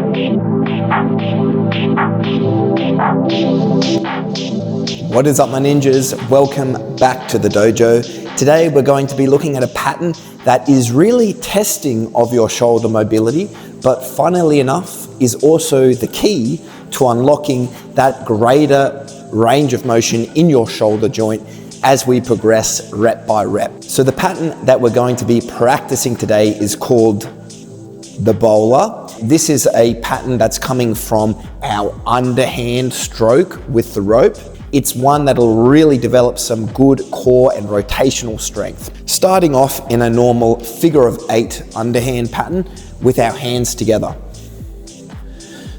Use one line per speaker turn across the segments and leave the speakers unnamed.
What is up, my ninjas? Welcome back to the dojo. Today we're going to be looking at a pattern that is really testing of your shoulder mobility, but funnily enough is also the key to unlocking that greater range of motion in your shoulder joint as we progress rep by rep. So the pattern that we're going to be practicing today is called the bowler. This is a pattern that's coming from our underhand stroke with the rope. It's one that'll really develop some good core and rotational strength. Starting off in a normal figure of 8 underhand pattern with our hands together.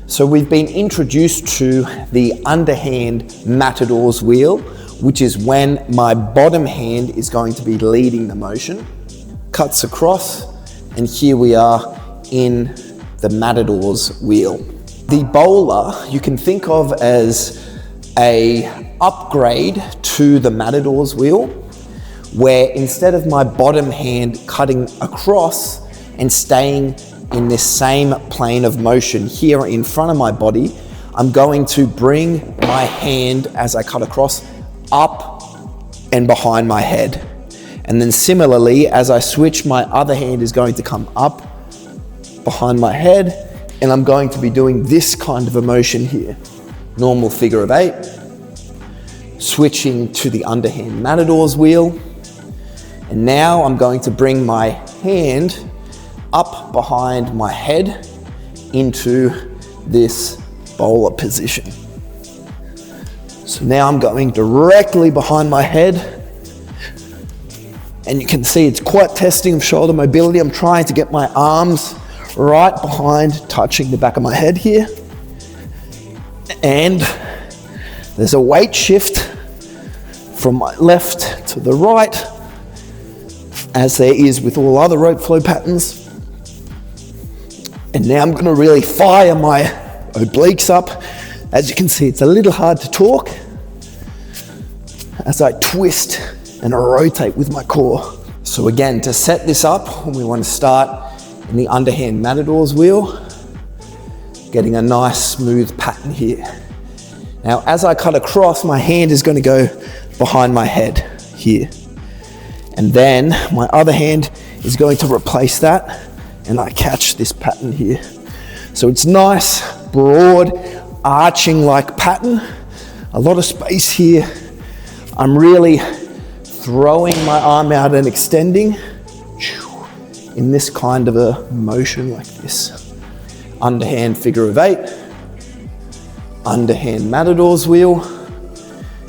So we've been introduced to the underhand matador's wheel, which is when my bottom hand is going to be leading the motion. Cuts across, and here we are in the matador's wheel. The bowler you can think of as a upgrade to the matador's wheel, where instead of my bottom hand cutting across and staying in this same plane of motion here in front of my body, I'm going to bring my hand as I cut across up and behind my head. And then similarly, as I switch, my other hand is going to come up behind my head, and I'm going to be doing this kind of a motion here. Normal figure of 8, switching to the underhand matador's wheel, and now I'm going to bring my hand up behind my head into this bowler position. So now I'm going directly behind my head, and you can see it's quite testing of shoulder mobility. I'm trying to get my arms right behind, touching the back of my head here. And there's a weight shift from my left to the right, as there is with all other rope flow patterns. And now I'm going to really fire my obliques up. As you can see, it's a little hard to talk as I twist and rotate with my core. So again, to set this up, we want to start in the underhand matador's wheel, getting a nice smooth pattern here. Now, as I cut across, my hand is going to go behind my head here. And then my other hand is going to replace that, and I catch this pattern here. So it's nice, broad, arching like pattern. A lot of space here. I'm really throwing my arm out and extending in this kind of a motion like this. Underhand figure of 8, underhand matador's wheel,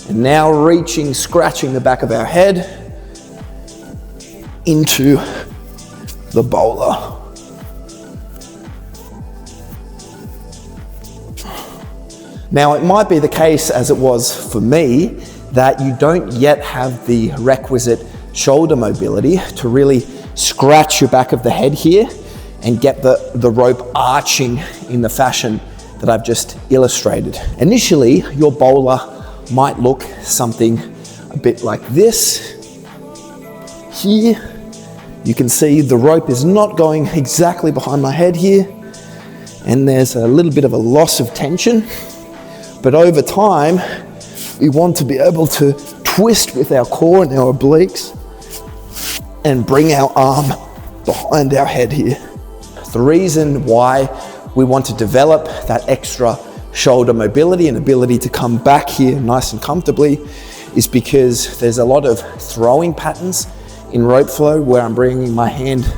and now reaching, scratching the back of our head into the bowler. Now, it might be the case, as it was for me, that you don't yet have the requisite shoulder mobility to really scratch your back of the head here and get the rope arching in the fashion that I've just illustrated. Initially, your bowler might look something a bit like this. Here, you can see the rope is not going exactly behind my head here, and there's a little bit of a loss of tension. But over time, we want to be able to twist with our core and our obliques and bring our arm behind our head here. The reason why we want to develop that extra shoulder mobility and ability to come back here nice and comfortably is because there's a lot of throwing patterns in rope flow where I'm bringing my hand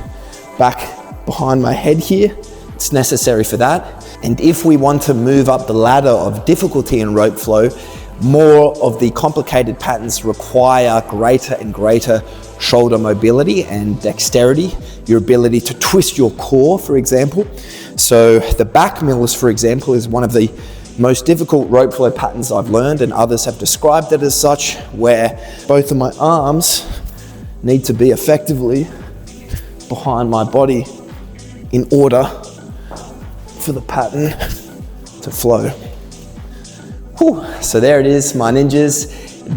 back behind my head here. It's necessary for that. And if we want to move up the ladder of difficulty in rope flow, more of the complicated patterns require greater and greater shoulder mobility and dexterity, your ability to twist your core, for example. So the back mills, for example, is one of the most difficult rope flow patterns I've learned, and others have described it as such, where both of my arms need to be effectively behind my body in order for the pattern to flow. Whew. So there it is, my ninjas,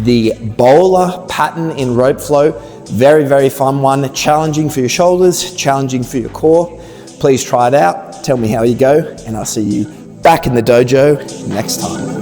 the bowler pattern in rope flow. Very, very fun one, challenging for your shoulders, challenging for your core, Please try it out, tell me how you go, and I'll see you back in the dojo next time.